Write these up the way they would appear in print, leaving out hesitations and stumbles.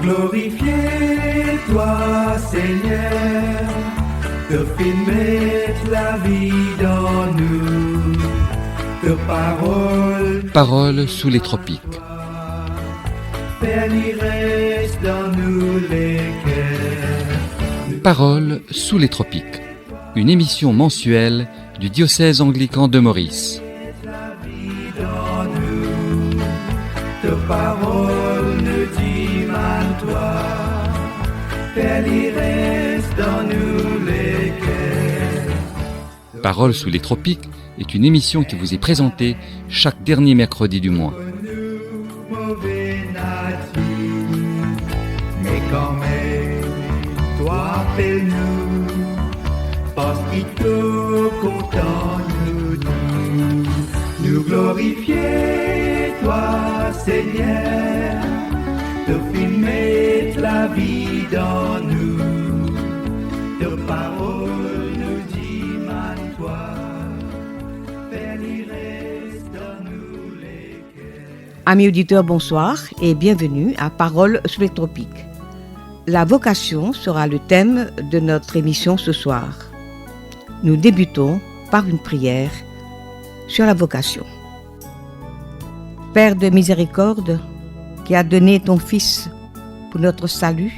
glorifier toi, Seigneur, te fais mettre la vie dans nous, te Paroles sous les tropiques. Père, il reste dans nous les cœurs. Paroles sous les tropiques. Une émission mensuelle du diocèse anglican de Maurice. La vie dans nous, te parole ne dit mal toi. Père, il reste dans nous les cœurs. Paroles sous les tropiques est une émission qui vous est présentée chaque dernier mercredi du mois. Mauvais nature, mais quand même, toi appelle-nous, parce qu'il te content nous glorifier, toi Seigneur, te fais mettre la vie dans nous, te parole nous dit mal toi, Père, il reste dans nous les cœurs. Amis auditeurs, bonsoir et bienvenue à Paroles sous les tropiques. La vocation sera le thème de notre émission ce soir. Nous débutons par une prière sur la vocation. Père de miséricorde, qui a donné ton Fils pour notre salut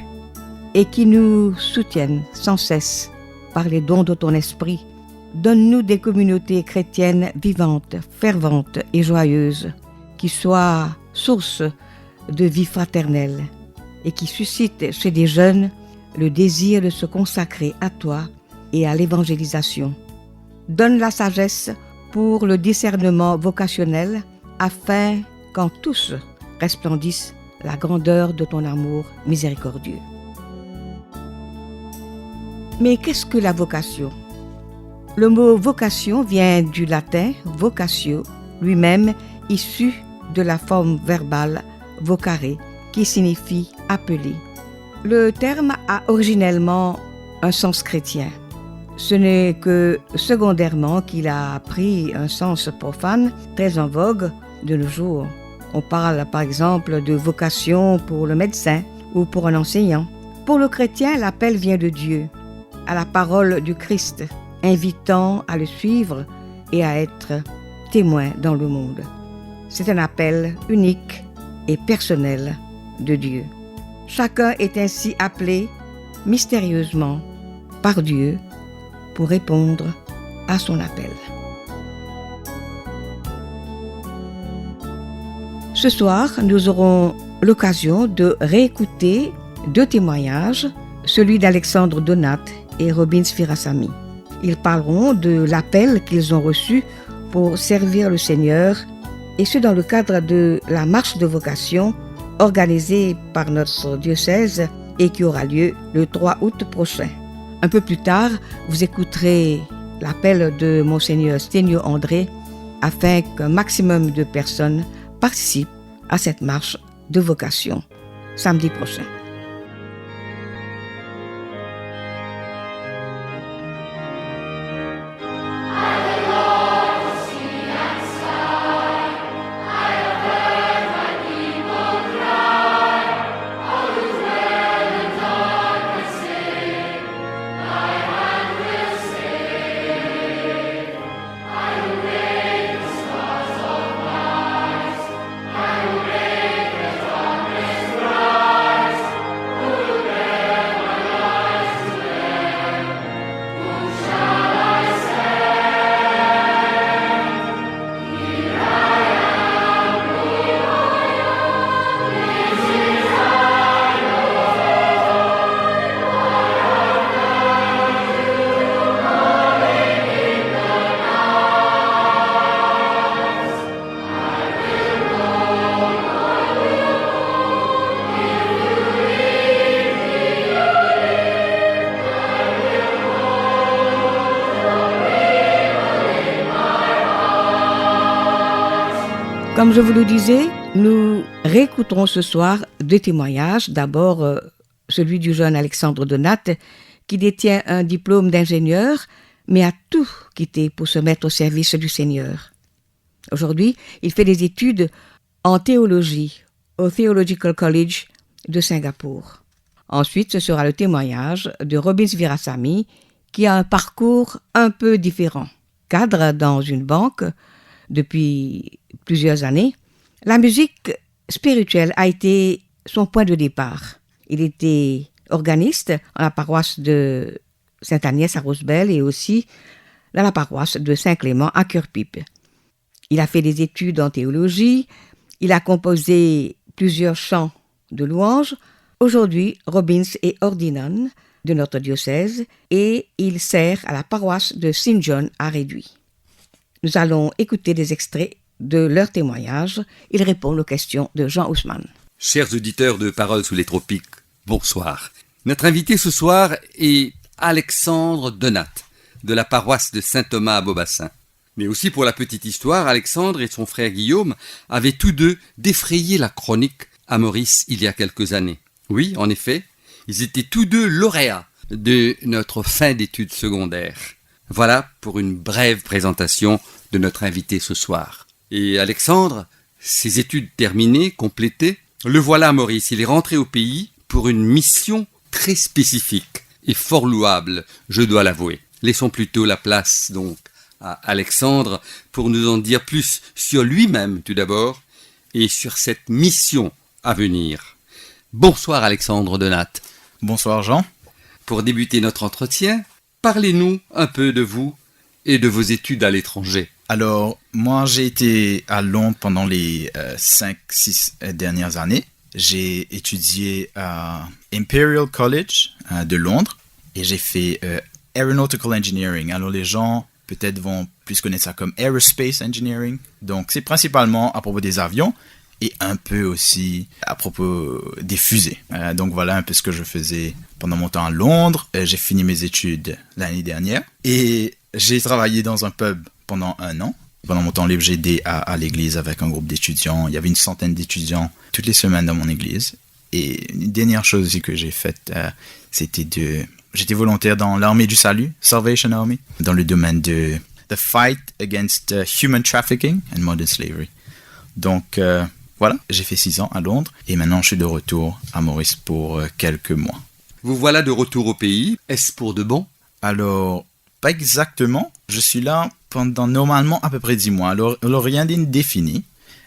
et qui nous soutienne sans cesse par les dons de ton esprit, donne-nous des communautés chrétiennes vivantes, ferventes et joyeuses, qui soient source de vie fraternelle et qui suscitent chez les jeunes le désir de se consacrer à toi et à l'évangélisation. Donne la sagesse pour le discernement vocationnel afin qu'en tous resplendisse la grandeur de ton amour miséricordieux. Mais qu'est-ce que la vocation ? Le mot vocation vient du latin vocatio, lui-même issu de la forme verbale vocare, qui signifie appeler. Le terme a originellement un sens chrétien. Ce n'est que secondairement qu'il a pris un sens profane très en vogue de nos jours. On parle par exemple de vocation pour le médecin ou pour un enseignant. Pour le chrétien, l'appel vient de Dieu, à la parole du Christ, invitant à le suivre et à être témoin dans le monde. C'est un appel unique et personnel de Dieu. Chacun est ainsi appelé mystérieusement par Dieu pour répondre à son appel. Ce soir, nous aurons l'occasion de réécouter deux témoignages, celui d'Alexandre Donat et Robin Sfirasamy. Ils parleront de l'appel qu'ils ont reçu pour servir le Seigneur, et ce dans le cadre de la marche de vocation organisée par notre diocèse et qui aura lieu le 3 août prochain. Un peu plus tard, vous écouterez l'appel de Monseigneur Sténio André afin qu'un maximum de personnes participent à cette marche de vocation samedi prochain. Comme je vous le disais, nous réécouterons ce soir deux témoignages. D'abord, celui du jeune Alexandre Donat, qui détient un diplôme d'ingénieur, mais a tout quitté pour se mettre au service du Seigneur. Aujourd'hui, il fait des études en théologie au Theological College de Singapour. Ensuite, ce sera le témoignage de Robbins Virasamy, qui a un parcours un peu différent. Cadre dans une banque depuis plusieurs années, la musique spirituelle a été son point de départ. Il était organiste à la paroisse de Sainte-Agnès à Rosebel et aussi dans la paroisse de Saint-Clément à Cœur-Pipe. Il a fait des études en théologie, il a composé plusieurs chants de louanges. Aujourd'hui, Robbins est ordinand de notre diocèse et il sert à la paroisse de Saint John à Réduit. Nous allons écouter des extraits de leur témoignage. Ils répondent aux questions de Jean Ousmane. Chers auditeurs de Paroles sous les tropiques, bonsoir. Notre invité ce soir est Alexandre Donat, de la paroisse de Saint-Thomas à Beaubassin. Mais aussi pour la petite histoire, Alexandre et son frère Guillaume avaient tous deux défrayé la chronique à Maurice il y a quelques années. Oui, en effet, ils étaient tous deux lauréats de notre fin d'études secondaires. Voilà pour une brève présentation de notre invité ce soir. Et Alexandre, ses études terminées, complétées, le voilà Maurice, il est rentré au pays pour une mission très spécifique et fort louable, je dois l'avouer. Laissons plutôt la place donc à Alexandre pour nous en dire plus sur lui-même tout d'abord et sur cette mission à venir. Bonsoir Alexandre Donat. Bonsoir Jean. Pour débuter notre entretien, parlez-nous un peu de vous et de vos études à l'étranger. Alors, moi j'ai été à Londres pendant les 5-6 dernières années. J'ai étudié à Imperial College de Londres et j'ai fait Aeronautical Engineering. Alors les gens peut-être vont plus connaître ça comme Aerospace Engineering. Donc c'est principalement à propos des avions et un peu aussi à propos des fusées. Donc voilà un peu ce que je faisais pendant mon temps à Londres. J'ai fini mes études l'année dernière et j'ai travaillé dans un pub pendant 1 an. Pendant mon temps libre, j'ai aidé à l'église avec un groupe d'étudiants. Il y avait une centaine d'étudiants toutes les semaines dans mon église. Et une dernière chose aussi que j'ai faite, j'étais volontaire dans l'armée du salut, Salvation Army, dans le domaine de the fight against human trafficking and modern slavery. Donc voilà, j'ai fait 6 ans à Londres et maintenant je suis de retour à Maurice pour quelques mois. Vous voilà de retour au pays. Est-ce pour de bon? Alors, pas exactement. Je suis là pendant normalement à peu près 10 mois. Alors rien d'indéfini.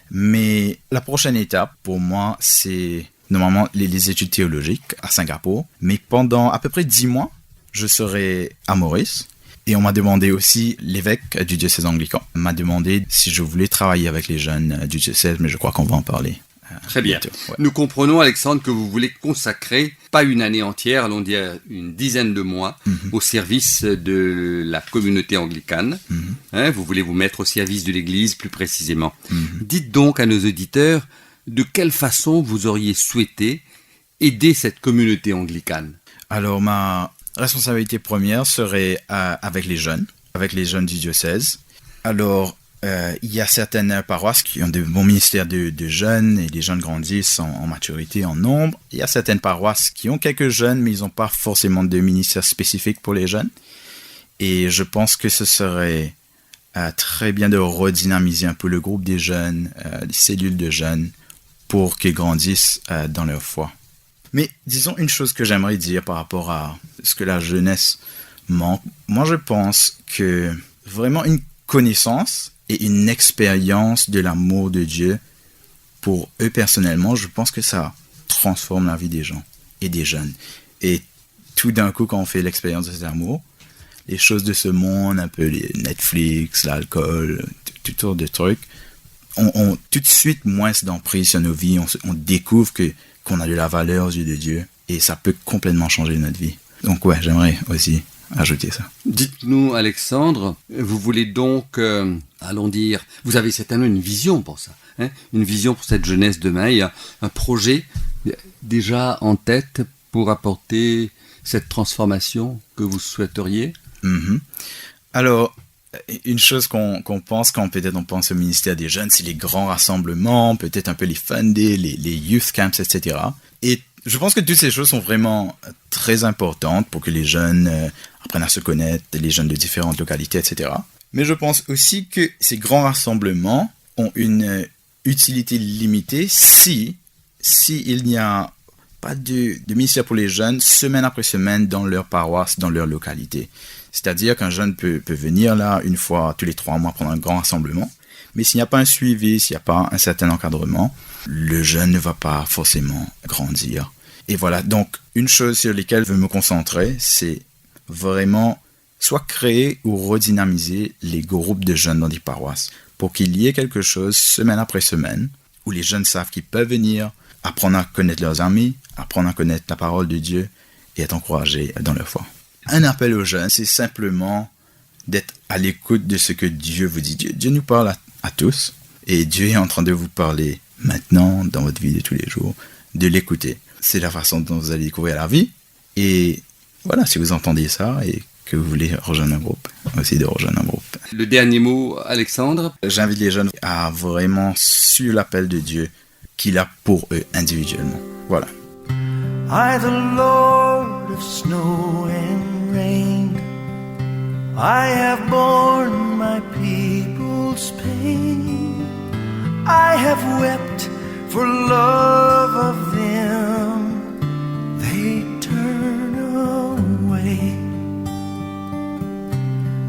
Mais la prochaine étape pour moi, c'est normalement les études théologiques à Singapour. Mais pendant à peu près 10 mois, je serai à Maurice. Et on m'a demandé aussi, l'évêque du diocèse anglican m'a demandé si je voulais travailler avec les jeunes du diocèse, mais je crois qu'on va en parler. Très bien. Ouais. Nous comprenons, Alexandre, que vous voulez consacrer, pas une année entière, allons dire une dizaine de mois, au service de la communauté anglicane. Vous voulez vous mettre au service de l'Église, plus précisément. Dites donc à nos auditeurs de quelle façon vous auriez souhaité aider cette communauté anglicane. Alors, ma responsabilité première serait avec les jeunes du diocèse. Alors, il y a certaines paroisses qui ont de bons ministères de jeunes et les jeunes grandissent en maturité, en nombre. Il y a certaines paroisses qui ont quelques jeunes, mais ils n'ont pas forcément de ministère spécifique pour les jeunes. Et je pense que ce serait très bien de redynamiser un peu le groupe des jeunes, les cellules de jeunes, pour qu'ils grandissent dans leur foi. Mais disons une chose que j'aimerais dire par rapport à ce que la jeunesse manque. Moi, je pense que vraiment une connaissance et une expérience de l'amour de Dieu, pour eux personnellement, je pense que ça transforme la vie des gens et des jeunes. Et tout d'un coup, quand on fait l'expérience de cet amour, les choses de ce monde, un peu les Netflix, l'alcool, toutes sortes de trucs, ont tout de suite moins d'emprise sur nos vies. On découvre qu'on a de la valeur aux yeux de Dieu et ça peut complètement changer notre vie. Donc ouais, j'aimerais aussi ajouter ça. Dites-nous, Alexandre, vous voulez donc, allons dire, vous avez certainement une vision pour ça, une vision pour cette jeunesse demain. Il y a un projet déjà en tête pour apporter cette transformation que vous souhaiteriez. Alors, une chose qu'on pense quand peut-être on pense au ministère des jeunes, c'est les grands rassemblements, peut-être un peu les fun days, les youth camps, etc. Et je pense que toutes ces choses sont vraiment très importantes pour que les jeunes apprennent à se connaître, les jeunes de différentes localités, etc. Mais je pense aussi que ces grands rassemblements ont une utilité limitée si il n'y a pas de ministère pour les jeunes semaine après semaine dans leur paroisse, dans leur localité. C'est-à-dire qu'un jeune peut venir là une fois tous les 3 mois pendant un grand rassemblement, mais s'il n'y a pas un suivi, s'il n'y a pas un certain encadrement, le jeune ne va pas forcément grandir. Et voilà, donc une chose sur laquelle je veux me concentrer, c'est vraiment soit créer ou redynamiser les groupes de jeunes dans des paroisses pour qu'il y ait quelque chose semaine après semaine où les jeunes savent qu'ils peuvent venir apprendre à connaître leurs amis, apprendre à connaître la parole de Dieu et être encouragés dans leur foi. Un appel aux jeunes, c'est simplement d'être à l'écoute de ce que Dieu vous dit. Dieu nous parle à tous et Dieu est en train de vous parler maintenant dans votre vie de tous les jours, de l'écouter. C'est la façon dont vous allez découvrir la vie et voilà, si vous entendez ça et que vous voulez rejoindre un groupe, aussi de rejoindre un groupe. Le dernier mot, Alexandre. J'invite les jeunes à vraiment suivre l'appel de Dieu qu'il a pour eux individuellement. Voilà. I, the Lord of snow and rain, I have borne my people's pain. I have wept for love of them. They turn away.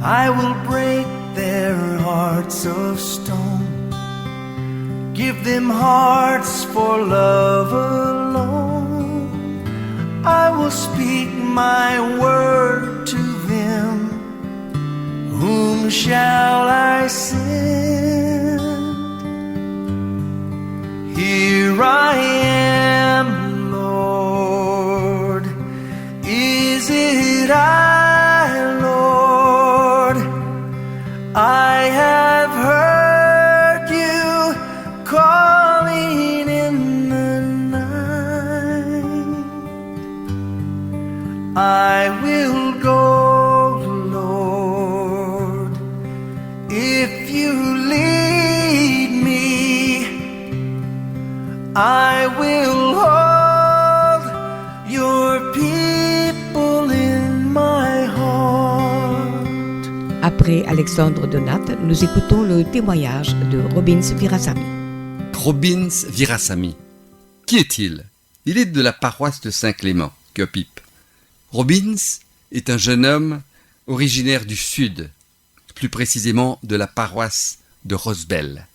I will break their hearts of stone, give them hearts for love alone. I will speak my word to them. Whom shall I send? Here I am, Lord. Is it I, Lord? I have heard you calling in the night. I will go, Lord, if you lead me. I will hold your people in my heart. Après Alexandre Donat, nous écoutons le témoignage de Robbins Virasamy. Robbins Virasamy. Qui est-il? Il est de la paroisse de Saint-Clément, Cupip. Robbins est un jeune homme originaire du Sud, plus précisément de la paroisse de Rosbel.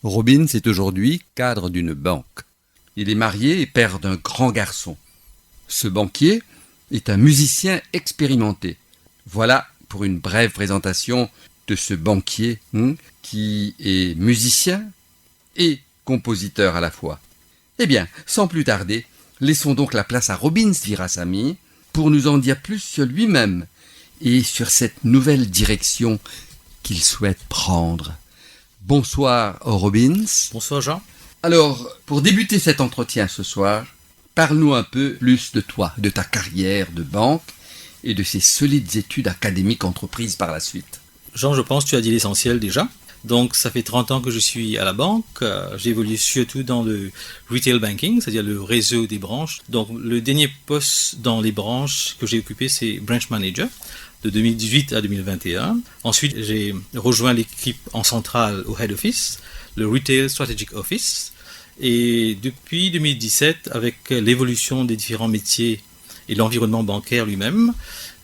Robbins est aujourd'hui cadre d'une banque. Il est marié et père d'un grand garçon. Ce banquier est un musicien expérimenté. Voilà pour une brève présentation de ce banquier qui est musicien et compositeur à la fois. Eh bien, sans plus tarder, laissons donc la place à Robbins Virasamy pour nous en dire plus sur lui-même et sur cette nouvelle direction qu'il souhaite prendre. Bonsoir Robbins. Bonsoir Jean. Alors, pour débuter cet entretien ce soir, parle-nous un peu plus de toi, de ta carrière de banque et de ces solides études académiques entreprises par la suite. Jean, je pense que tu as dit l'essentiel déjà. Donc, ça fait 30 ans que je suis à la banque. J'évolue surtout dans le retail banking, c'est-à-dire le réseau des branches. Donc, le dernier poste dans les branches que j'ai occupé, c'est branch manager de 2018 à 2021. Ensuite, j'ai rejoint l'équipe en centrale au head office, le retail strategic office. Et depuis 2017, avec l'évolution des différents métiers et l'environnement bancaire lui-même,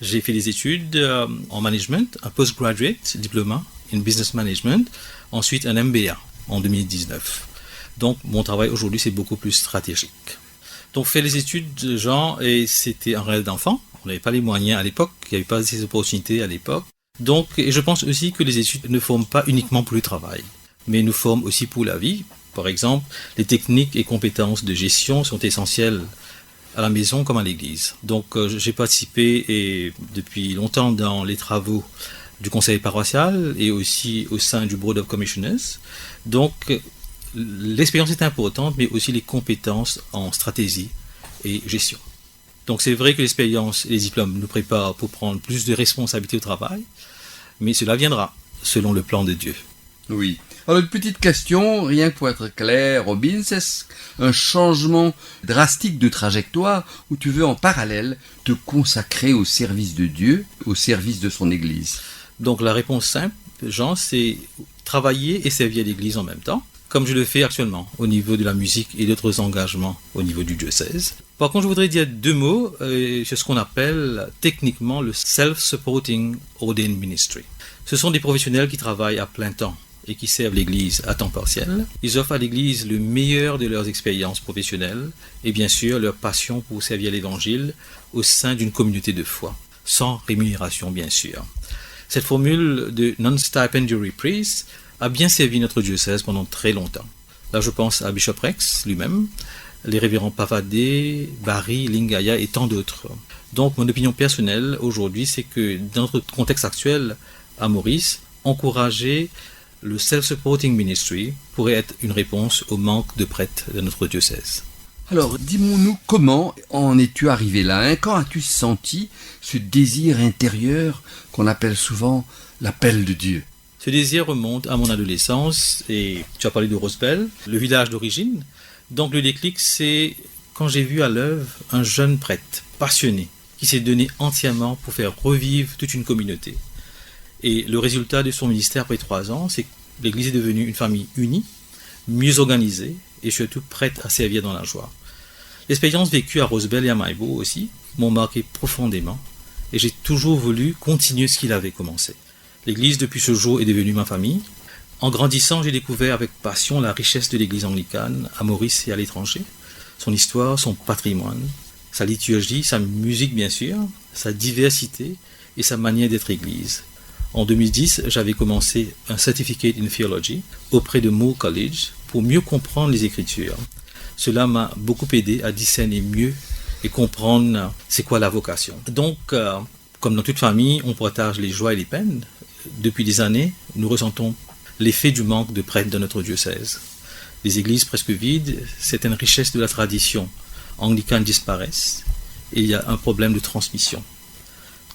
j'ai fait des études en management, un postgraduate diplôme in business management, ensuite un MBA en 2019. Donc mon travail aujourd'hui c'est beaucoup plus stratégique. Donc faire les études, Jean, et c'était un rêve d'enfant. On n'avait pas les moyens à l'époque, il n'y avait pas ces opportunités à l'époque. Donc, et je pense aussi que les études ne forment pas uniquement pour le travail, mais nous forment aussi pour la vie. Par exemple, les techniques et compétences de gestion sont essentielles à la maison comme à l'église. Donc j'ai participé et depuis longtemps dans les travaux du conseil paroissial et aussi au sein du Board of Commissioners. Donc l'expérience est importante, mais aussi les compétences en stratégie et gestion. Donc c'est vrai que l'expérience et les diplômes nous préparent pour prendre plus de responsabilités au travail, mais cela viendra selon le plan de Dieu. Oui. Alors une petite question, rien que pour être clair, Robbins, est-ce un changement drastique de trajectoire où tu veux en parallèle te consacrer au service de Dieu, au service de son Église? Donc la réponse simple, Jean, c'est travailler et servir l'Église en même temps, comme je le fais actuellement au niveau de la musique et d'autres engagements au niveau du diocèse. Par contre, je voudrais dire deux mots sur ce qu'on appelle techniquement le Self-Supporting Ordained Ministry. Ce sont des professionnels qui travaillent à plein temps et qui servent l'Église à temps partiel. Ils offrent à l'Église le meilleur de leurs expériences professionnelles et bien sûr leur passion pour servir l'Évangile au sein d'une communauté de foi, sans rémunération bien sûr. Cette formule de non-stipendiary priest a bien servi notre diocèse pendant très longtemps. Là, je pense à Bishop Rex lui-même, les révérends Pavadé, Barry, Lingaya et tant d'autres. Donc, mon opinion personnelle aujourd'hui, c'est que dans notre contexte actuel à Maurice, encourager le self-supporting ministry pourrait être une réponse au manque de prêtres de notre diocèse. Alors, dis-nous comment en es-tu arrivé là, hein? Quand as-tu senti ce désir intérieur qu'on appelle souvent l'appel de Dieu? Ce désir remonte à mon adolescence et tu as parlé de Rosebell, le village d'origine. Donc le déclic, c'est quand j'ai vu à l'œuvre un jeune prêtre passionné qui s'est donné entièrement pour faire revivre toute une communauté. Et le résultat de son ministère après 3 ans, c'est que l'Église est devenue une famille unie, mieux organisée et surtout prête à servir dans la joie. L'expérience vécue à Rosebell et à Maïbo aussi m'ont marqué profondément et j'ai toujours voulu continuer ce qu'il avait commencé. L'Église depuis ce jour est devenue ma famille. En grandissant, j'ai découvert avec passion la richesse de l'Église anglicane à Maurice et à l'étranger, son histoire, son patrimoine, sa liturgie, sa musique bien sûr, sa diversité et sa manière d'être Église. En 2010, j'avais commencé un Certificate in Theology auprès de Moore College pour mieux comprendre les Écritures. Cela m'a beaucoup aidé à discerner mieux et comprendre c'est quoi la vocation. Donc, comme dans toute famille, on partage les joies et les peines. Depuis des années, nous ressentons l'effet du manque de prêtres dans notre diocèse. Les églises presque vides, certaines richesses de la tradition anglicane disparaissent et il y a un problème de transmission.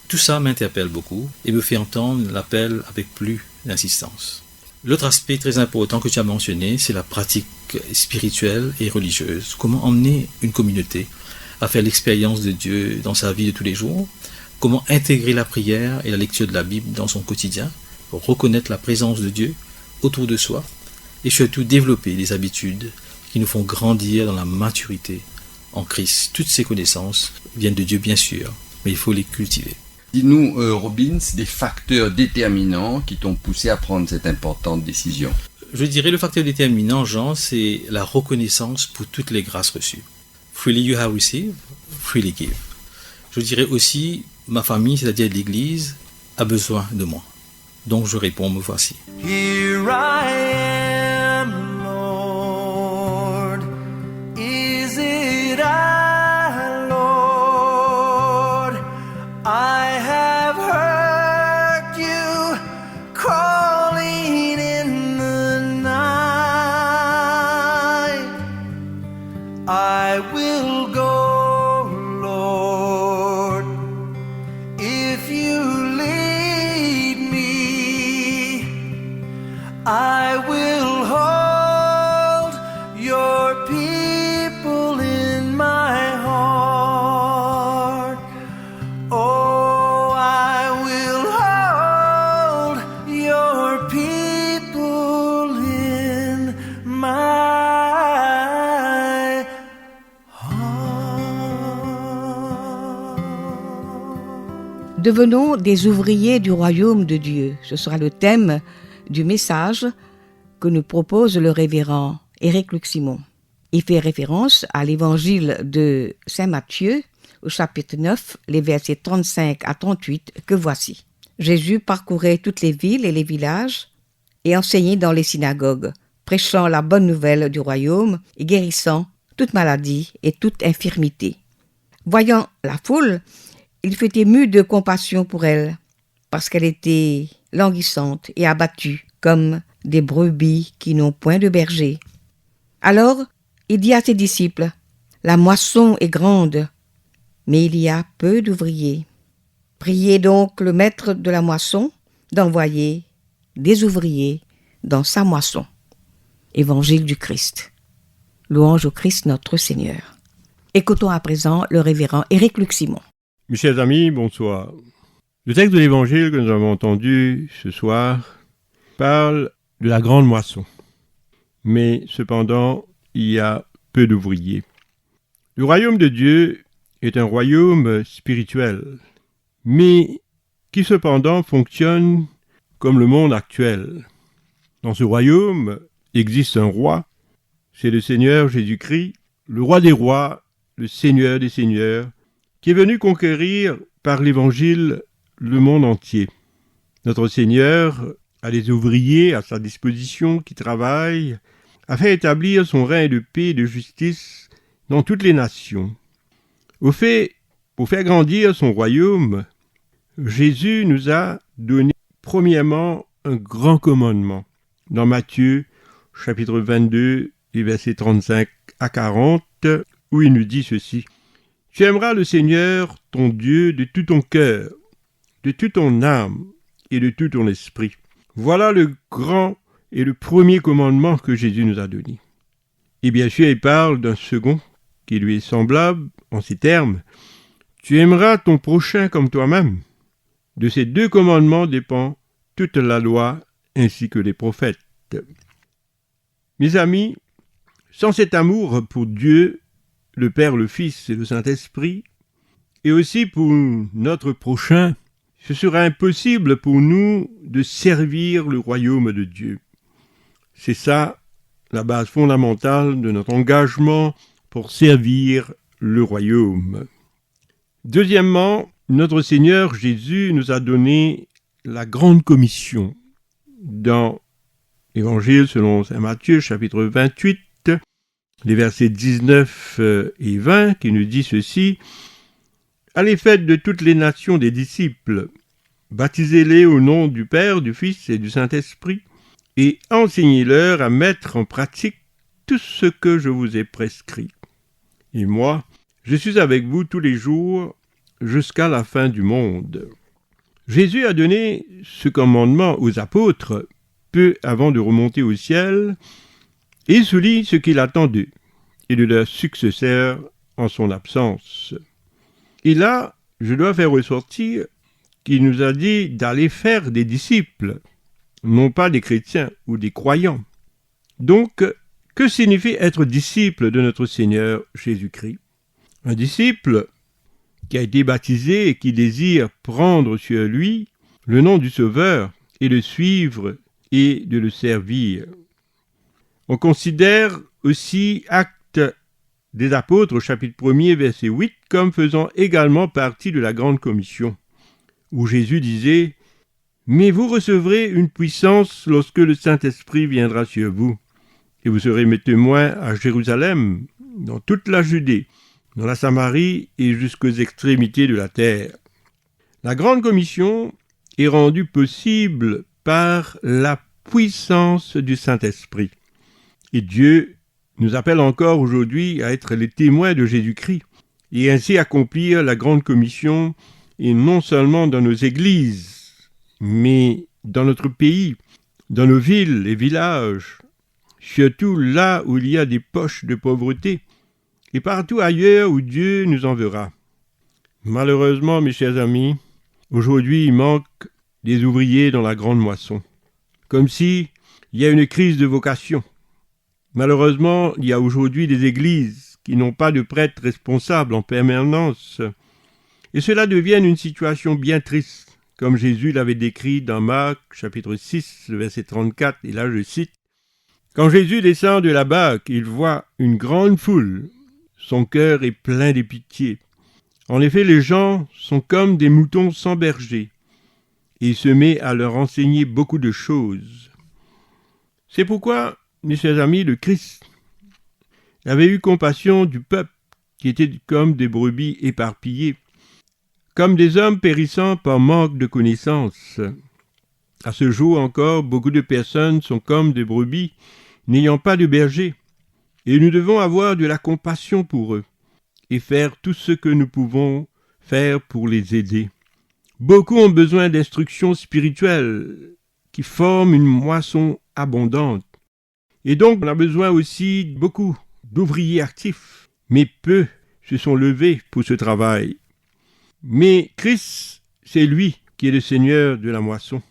Tout ça m'interpelle beaucoup et me fait entendre l'appel avec plus d'insistance. L'autre aspect très important que tu as mentionné, c'est la pratique spirituelle et religieuse. Comment emmener une communauté à faire l'expérience de Dieu dans sa vie de tous les jours? Comment intégrer la prière et la lecture de la Bible dans son quotidien? Reconnaître la présence de Dieu autour de soi et surtout développer des habitudes qui nous font grandir dans la maturité en Christ. Toutes ces connaissances viennent de Dieu bien sûr, mais il faut les cultiver. Dis-nous, Robin, des facteurs déterminants qui t'ont poussé à prendre cette importante décision. Je dirais le facteur déterminant, Jean, c'est la reconnaissance pour toutes les grâces reçues. Freely you have received, freely give. Je dirais aussi, ma famille, c'est-à-dire l'Église, a besoin de moi. Donc je réponds, me voici. Here I am, Lord. Is it I, Lord? I have heard you calling in the night. I will go, Lord, if you lead me. I will hold your people in my heart. Oh, I will hold your people in my heart. Devenons des ouvriers du royaume de Dieu. Ce sera le thème du message que nous propose le révérend Éric Luc-Simon. Il fait référence à l'évangile de Saint Matthieu, au chapitre 9, les versets 35 à 38, que voici. Jésus parcourait toutes les villes et les villages et enseignait dans les synagogues, prêchant la bonne nouvelle du royaume et guérissant toute maladie et toute infirmité. Voyant la foule, il fut ému de compassion pour elle, parce qu'elle était languissante et abattue, comme des brebis qui n'ont point de berger. Alors, il dit à ses disciples, « La moisson est grande, mais il y a peu d'ouvriers. Priez donc le maître de la moisson d'envoyer des ouvriers dans sa moisson. » Évangile du Christ. Louange au Christ notre Seigneur. Écoutons à présent le révérend Éric Luc-Simon. Mes chers amis, bonsoir. Le texte de l'Évangile que nous avons entendu ce soir parle de la grande moisson. Mais cependant, il y a peu d'ouvriers. Le royaume de Dieu est un royaume spirituel, mais qui cependant fonctionne comme le monde actuel. Dans ce royaume existe un roi, c'est le Seigneur Jésus-Christ, le roi des rois, le Seigneur des seigneurs, qui est venu conquérir par l'Évangile le monde entier. Notre Seigneur a des ouvriers à sa disposition qui travaillent afin d'établir son règne de paix et de justice dans toutes les nations. Au fait, pour faire grandir son royaume, Jésus nous a donné premièrement un grand commandement. Dans Matthieu, chapitre 22, les versets 35 à 40, où il nous dit ceci. « Tu aimeras le Seigneur, ton Dieu, de tout ton cœur, de toute ton âme et de tout ton esprit. » Voilà le grand et le premier commandement que Jésus nous a donné. Et bien sûr, il parle d'un second qui lui est semblable en ces termes. « Tu aimeras ton prochain comme toi-même. » De ces deux commandements dépend toute la loi ainsi que les prophètes. Mes amis, sans cet amour pour Dieu, le Père, le Fils et le Saint-Esprit, et aussi pour notre prochain, ce sera impossible pour nous de servir le royaume de Dieu. C'est ça la base fondamentale de notre engagement pour servir le royaume. Deuxièmement, notre Seigneur Jésus nous a donné la grande commission dans l'Évangile selon saint Matthieu, chapitre 28, les versets 19 et 20, qui nous dit ceci. « Allez faites de toutes les nations des disciples, baptisez-les au nom du Père, du Fils et du Saint-Esprit, et enseignez-leur à mettre en pratique tout ce que je vous ai prescrit. Et moi, je suis avec vous tous les jours jusqu'à la fin du monde. » Jésus a donné ce commandement aux apôtres peu avant de remonter au ciel, et souligne ce qu'il attend d'eux et de leurs successeurs en son absence. Et là, je dois faire ressortir qu'il nous a dit d'aller faire des disciples, non pas des chrétiens ou des croyants. Donc, que signifie être disciple de notre Seigneur Jésus-Christ? Un disciple qui a été baptisé et qui désire prendre sur lui le nom du Sauveur et le suivre et de le servir. On considère aussi Actes des Apôtres, chapitre 1er, verset 8, comme faisant également partie de la Grande Commission, où Jésus disait « Mais vous recevrez une puissance lorsque le Saint-Esprit viendra sur vous, et vous serez mes témoins à Jérusalem, dans toute la Judée, dans la Samarie et jusqu'aux extrémités de la terre. » La Grande Commission est rendue possible par la puissance du Saint-Esprit. Et Dieu nous appelle encore aujourd'hui à être les témoins de Jésus-Christ et ainsi accomplir la Grande Commission, et non seulement dans nos églises, mais dans notre pays, dans nos villes et villages, surtout là où il y a des poches de pauvreté, et partout ailleurs où Dieu nous enverra. Malheureusement, mes chers amis, aujourd'hui il manque des ouvriers dans la grande moisson, comme si il y a une crise de vocation. Malheureusement, il y a aujourd'hui des églises qui n'ont pas de prêtres responsables en permanence, et cela devient une situation bien triste, comme Jésus l'avait décrit dans Marc, chapitre 6, verset 34, et là je cite, « Quand Jésus descend de la barque, il voit une grande foule. Son cœur est plein de pitié. En effet, les gens sont comme des moutons sans berger, et il se met à leur enseigner beaucoup de choses. » C'est pourquoi, mes chers amis, le Christ avait eu compassion du peuple qui était comme des brebis éparpillées, comme des hommes périssant par manque de connaissances. À ce jour encore, beaucoup de personnes sont comme des brebis n'ayant pas de berger, et nous devons avoir de la compassion pour eux et faire tout ce que nous pouvons faire pour les aider. Beaucoup ont besoin d'instructions spirituelles qui forment une moisson abondante. Et donc, on a besoin aussi beaucoup d'ouvriers actifs, mais peu se sont levés pour ce travail. Mais Christ, c'est lui qui est le Seigneur de la moisson,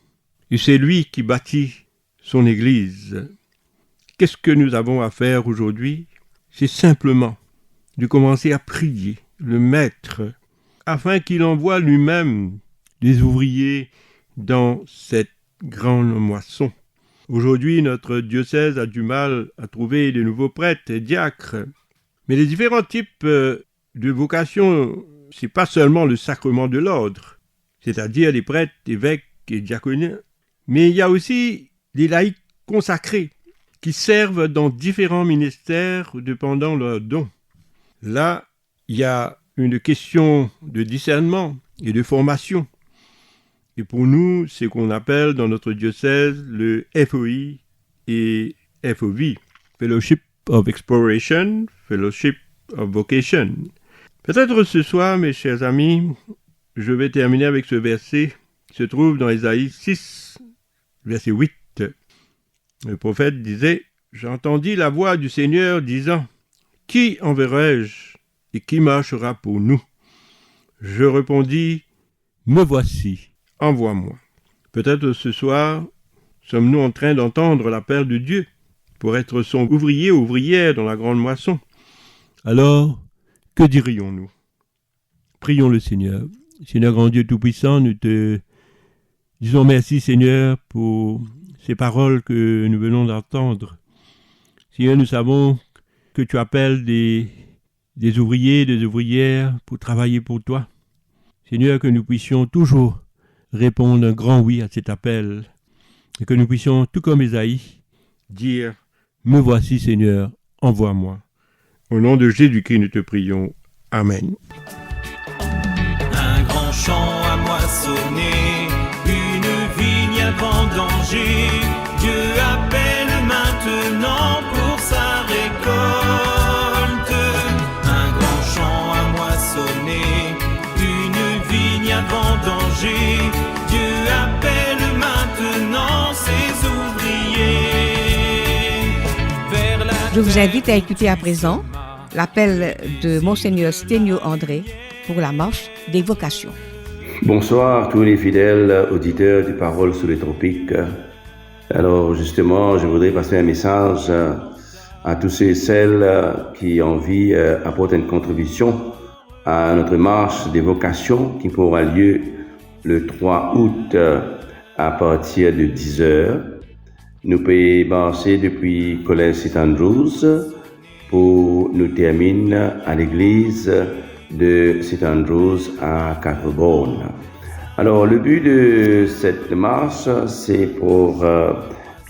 et c'est lui qui bâtit son Église. Qu'est-ce que nous avons à faire aujourd'hui? C'est simplement de commencer à prier le maître afin qu'il envoie lui-même des ouvriers dans cette grande moisson. Aujourd'hui, notre diocèse a du mal à trouver de nouveaux prêtres et diacres. Mais les différents types de vocations, c'est pas seulement le sacrement de l'ordre, c'est-à-dire les prêtres, évêques et diaconats, mais il y a aussi les laïcs consacrés qui servent dans différents ministères dépendant leurs dons. Là, il y a une question de discernement et de formation. Et pour nous, c'est ce qu'on appelle dans notre diocèse le FOI et FOV, Fellowship of Exploration, Fellowship of Vocation. Peut-être ce soir, mes chers amis, je vais terminer avec ce verset qui se trouve dans Ésaïe 6, verset 8. Le prophète disait « J'entendis la voix du Seigneur disant « Qui enverrai-je et qui marchera pour nous ?» Je répondis « Me voici, envoie-moi. » Peut-être ce soir, sommes-nous en train d'entendre l'appel de Dieu pour être son ouvrier ou ouvrière dans la grande moisson. Alors, que dirions-nous? Prions le Seigneur. Seigneur grand Dieu Tout-Puissant, nous te disons merci Seigneur pour ces paroles que nous venons d'entendre. Seigneur, nous savons que tu appelles des ouvriers, des ouvrières pour travailler pour toi. Seigneur, que nous puissions toujours répondre un grand oui à cet appel et que nous puissions, tout comme Ésaïe, dire « Me voici Seigneur, envoie-moi ». Au nom de Jésus-Christ, nous te prions. Amen. Un grand champ à moissonner, une vigne à vendanger. Dieu appelle maintenant pour sa récolte. Un grand champ à moissonner, une vigne à vendanger. Dieu appelle maintenant ses ouvriers vers la Je vous invite à écouter à présent l'appel de Monseigneur Sténio André pour la marche des vocations. Bonsoir tous les fidèles auditeurs du Parole sous les tropiques. Alors justement, je voudrais passer un message à tous ceux et celles qui ont envie d'apporter une contribution à notre marche des vocations qui aura lieu le 3 août à partir de 10h. Nous pouvons marcher depuis Collège St. Andrews pour nous terminer à l'église de St. Andrews à Quatre-Bornes. Alors, le but de cette marche, c'est pour,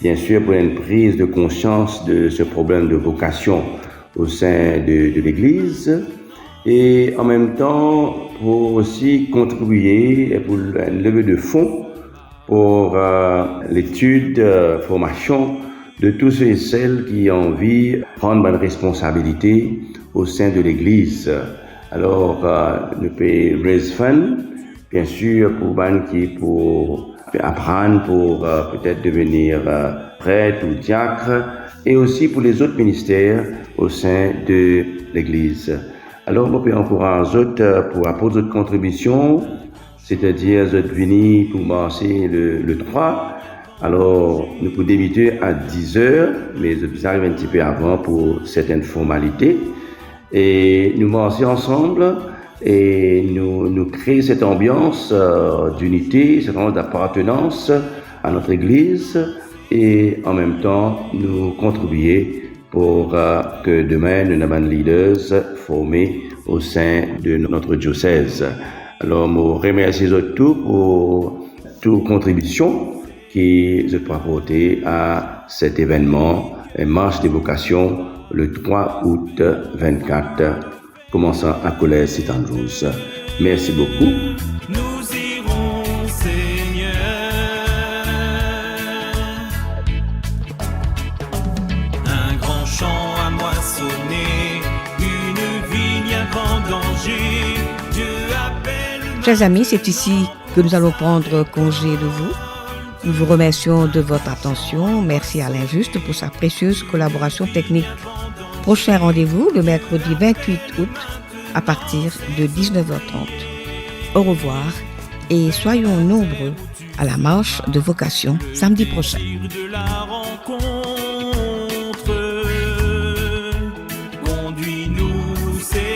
bien sûr, pour une prise de conscience de ce problème de vocation au sein de l'église et en même temps pour aussi contribuer pour une levée de fonds pour l'étude, formation de tous ceux et celles qui ont envie de prendre une responsabilité au sein de l'Église. Alors, nous pouvons raise fund, bien sûr, pour apprendre, pour peut-être devenir prêtre ou diacre, et aussi pour les autres ministères au sein de l'Église. Alors, nous pouvons encourager autres pour apporter d'autres contributions, c'est-à-dire autres venir pour marcher le 3. Alors, nous pouvons débuter à 10h, mais nous arrivons un petit peu avant pour certaines formalités. Et nous marchons ensemble et nous créons cette ambiance d'unité, cette ambiance d'appartenance à notre Église et en même temps nous contribuer pour que demain nous avons des leaders formés au sein de notre diocèse. Alors, je remercie tous pour toute contribution qui se peut apporter à cet événement, une marche des vocations, le 3 août 24, commençant à Collège St. Andrews. Merci beaucoup. nous irons, Seigneur. Un grand champ à moissonner, une vigne à vendanger. Dieu appelle. Chers amis, c'est ici que nous allons prendre congé de vous. Nous vous remercions de votre attention. Merci à Alain Juste pour sa précieuse collaboration technique. Prochain rendez-vous le mercredi 28 août à partir de 19h30. Au revoir et soyons nombreux à la marche de vocation samedi prochain. De la rencontre, conduis-nous, Seigneur.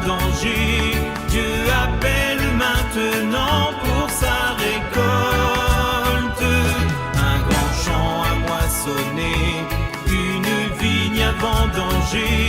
vendanger. Dieu appelle maintenant pour sa récolte. Un grand champ à moissonner, une vigne à vendanger.